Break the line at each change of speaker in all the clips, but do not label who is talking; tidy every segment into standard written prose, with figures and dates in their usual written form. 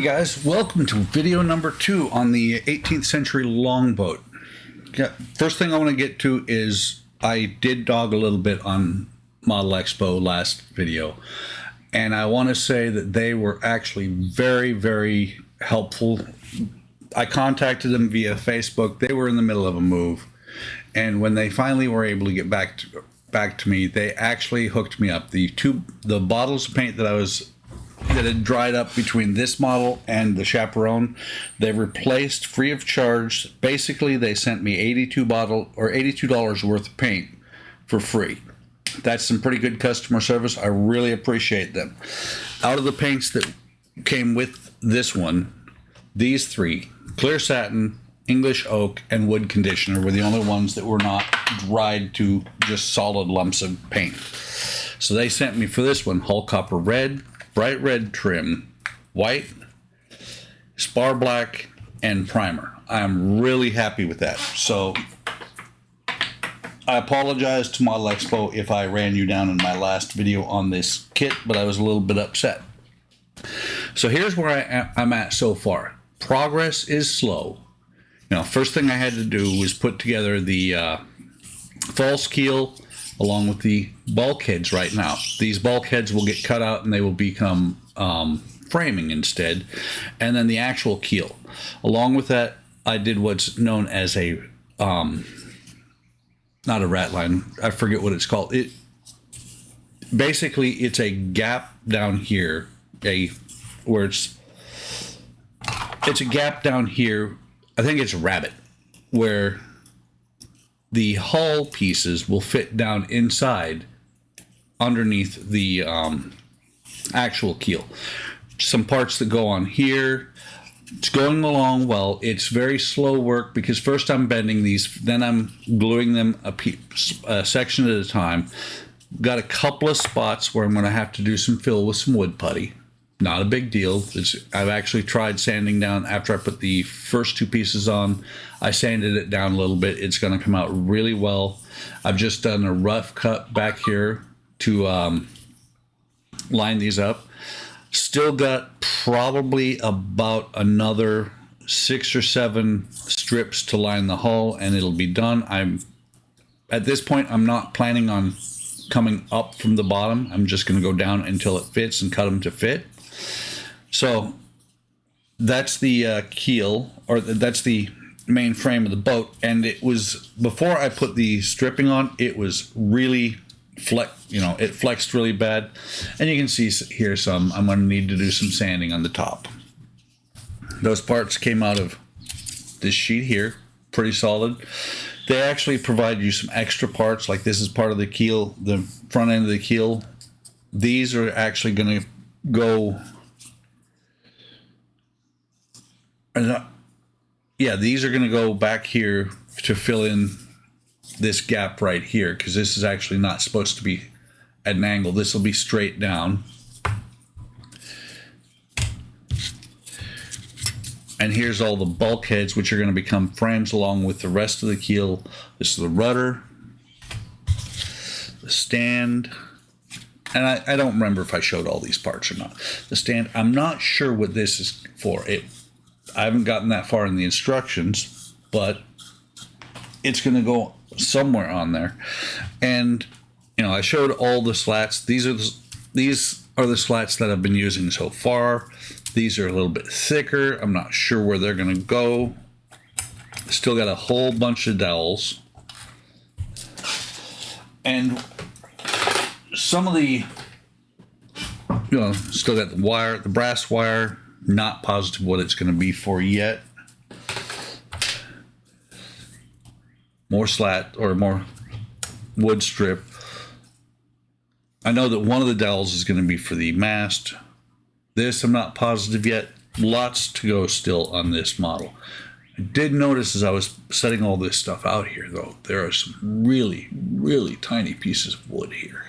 Hey guys, welcome to video number 2 on the 18th Century Longboat. First thing I want to get to is I did dog a little bit on Model Expo last video, and I want to say that they were actually very, very helpful. I contacted them via Facebook. They were in the middle of a move, and when they finally were able to get back to me, they actually hooked me up. The bottles of paint that had dried up between this model and the Chaperone, they replaced free of charge. Basically, they sent me $82 worth of paint for free. That's some pretty good customer service. I really appreciate them. Out of the paints that came with this one, these three, clear satin, English oak, and wood conditioner, were the only ones that were not dried to just solid lumps of paint. So they sent me for this one Hull Copper Red, bright red trim, white, spar black, and primer. I'm really happy with that. So I apologize to Model Expo if I ran you down in my last video on this kit, but I was a little bit upset. So here's where I'm at so far. Progress is slow. First thing I had to do was put together the false keel along with the bulkheads right now. These bulkheads will get cut out and they will become framing instead, and then the actual keel. Along with that, I did what's known as a not a rat line, I forget what it's called. Basically it's a gap down here, it's a gap down here. I think it's a rabbet, where the hull pieces will fit down inside underneath the actual keel. Some parts that go on here. It's going along well. It's very slow work because first I'm bending these, then I'm gluing them a section at a time. Got a couple of spots where I'm going to have to do some fill with some wood putty. Not a big deal. I've actually tried sanding down after I put the first two pieces on. I sanded it down a little bit. It's going to come out really well. I've just done a rough cut back here to line these up. Still got probably about another 6 or 7 strips to line the hull, and it'll be done. At this point, I'm not planning on coming up from the bottom. I'm just going to go down until it fits and cut them to fit. So that's the keel, or that's the main frame of the boat. And it was, before I put the stripping on, it was really it flexed really bad. And you can see here I'm going to need to do some sanding on the top. Those parts came out of this sheet here, pretty solid. They actually provide you some extra parts, like this is part of the keel, the front end of the keel. These are actually going to go, these are going to go back here to fill in this gap right here, because this is actually not supposed to be at an angle. This will be straight down. And here's all the bulkheads, which are going to become frames along with the rest of the keel. This is the rudder, the stand, and I don't remember if I showed all these parts or not. The stand, I'm not sure what this is for. I haven't gotten that far in the instructions, but it's going to go somewhere on there. And I showed all the slats. These are the slats that I've been using so far. These are a little bit thicker. I'm not sure where they're going to go. Still got a whole bunch of dowels. And some of the, still got the wire, the brass wire. Not positive what it's going to be for yet. More slat or more wood strip. I know that one of the dowels is going to be for the mast. This I'm not positive yet. Lots to go still on this model. I did notice as I was setting all this stuff out here, though, there are some really, really tiny pieces of wood here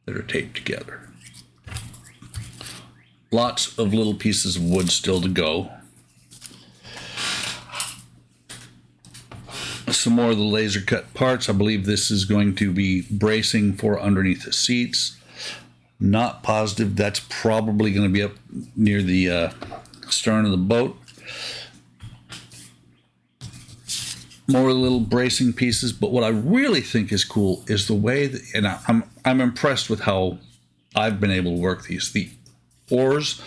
that are taped together. Lots of little pieces of wood still to go. Some more of the laser cut parts. I believe this is going to be bracing for underneath the seats. Not positive. That's probably going to be up near the stern of the boat. More little bracing pieces, but what I really think is cool is the way that, and I'm impressed with how I've been able to work these. The oars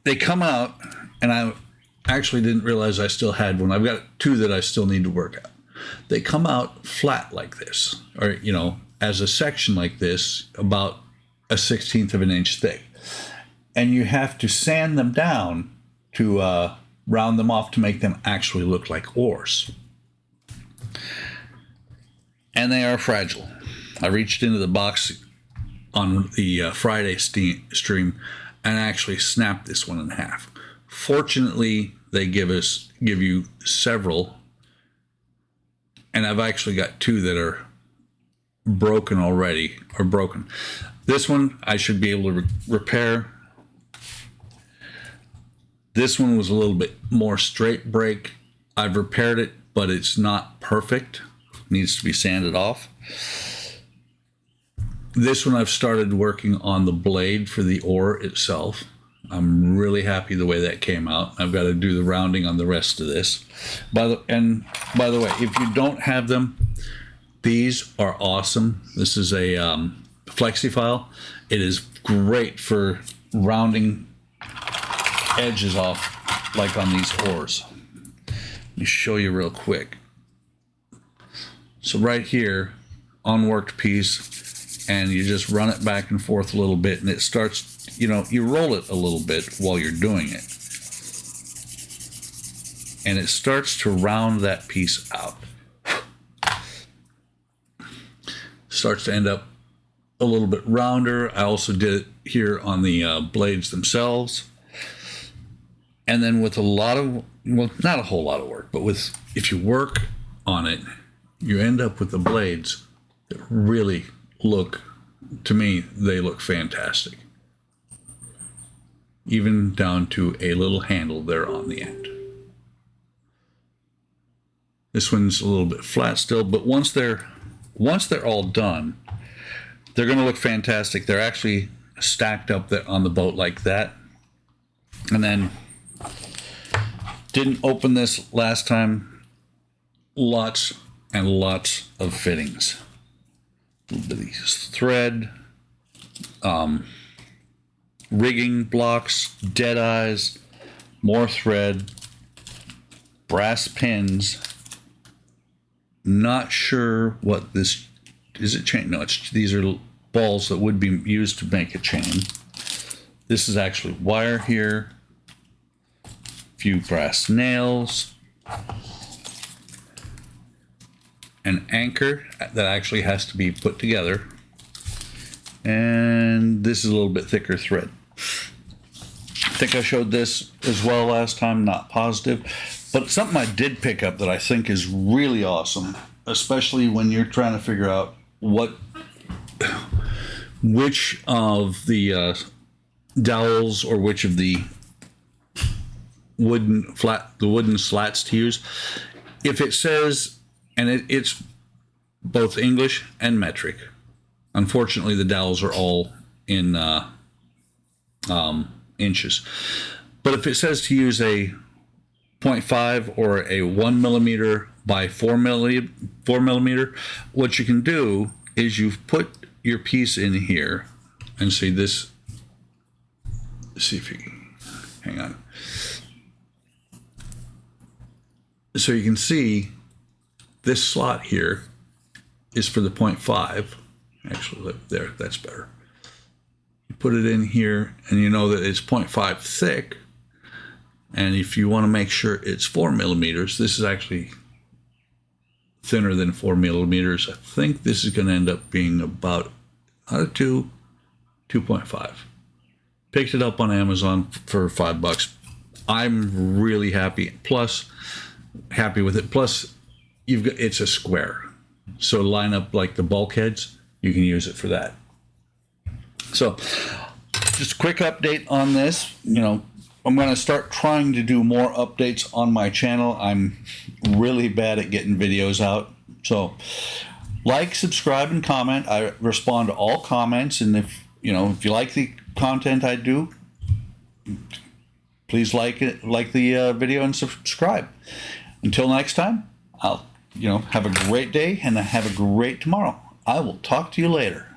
they come out, and I actually didn't realize I still had one. I've got two that I still need to work out. They come out flat like this, or as a section like this, about 1/16 of an inch thick, and you have to sand them down to round them off to make them actually look like oars. And they are fragile. I reached into the box on the Friday stream and actually snapped this one in half. Fortunately, they give you several, and I've actually got two that are broken already, or broken. This one I should be able to repair. This one was a little bit more straight break. I've repaired it, but it's not perfect. It needs to be sanded off. This one I've started working on the blade for the oar itself. I'm really happy the way that came out. I've got to do the rounding on the rest of this. By the way, if you don't have them, these are awesome. This is a flexi file. It is great for rounding edges off, like on these oars. Let me show you real quick. So right here, unworked piece, and you just run it back and forth a little bit, and it starts, you roll it a little bit while you're doing it, and it starts to round that piece out. Starts to end up a little bit rounder. I also did it here on the blades themselves. And then with a lot of, well, not a whole lot of work, but if you work on it, you end up with the blades that really look, to me, they look fantastic. Even down to a little handle there on the end. This one's a little bit flat still, but once they're all done, they're going to look fantastic. They're actually stacked up there on the boat like that. And then, didn't open this last time. Lots and lots of fittings. A little bit of thread, rigging blocks, dead eyes, more thread, brass pins. Not sure what this is. It chain? No, these are balls that would be used to make a chain. This is actually wire here. Few brass nails, an anchor that actually has to be put together, and this is a little bit thicker thread. I think I showed this as well last time, not positive, but something I did pick up that I think is really awesome, especially when you're trying to figure out which of the dowels or which of the wooden slats to use. If it says, and it's both English and metric. Unfortunately, the dowels are all in inches. But if it says to use a 0.5 or a 1 millimeter by 4 millimeter, what you can do is you put your piece in here and see this. See if you hang on. So you can see this slot here is for the 0.5. Actually, there, that's better. You put it in here, and you know that it's 0.5 thick. And if you want to make sure it's 4 millimeters, this is actually thinner than 4 millimeters. I think this is going to end up being about 2.5. Picked it up on Amazon for $5. I'm really happy. Happy with it. Plus, it's a square, so line up like the bulkheads. You can use it for that. So, just a quick update on this. I'm going to start trying to do more updates on my channel. I'm really bad at getting videos out. So, like, subscribe, and comment. I respond to all comments, and if you like the content I do, please like the video and subscribe. Until next time, I'll have a great day and have a great tomorrow. I will talk to you later.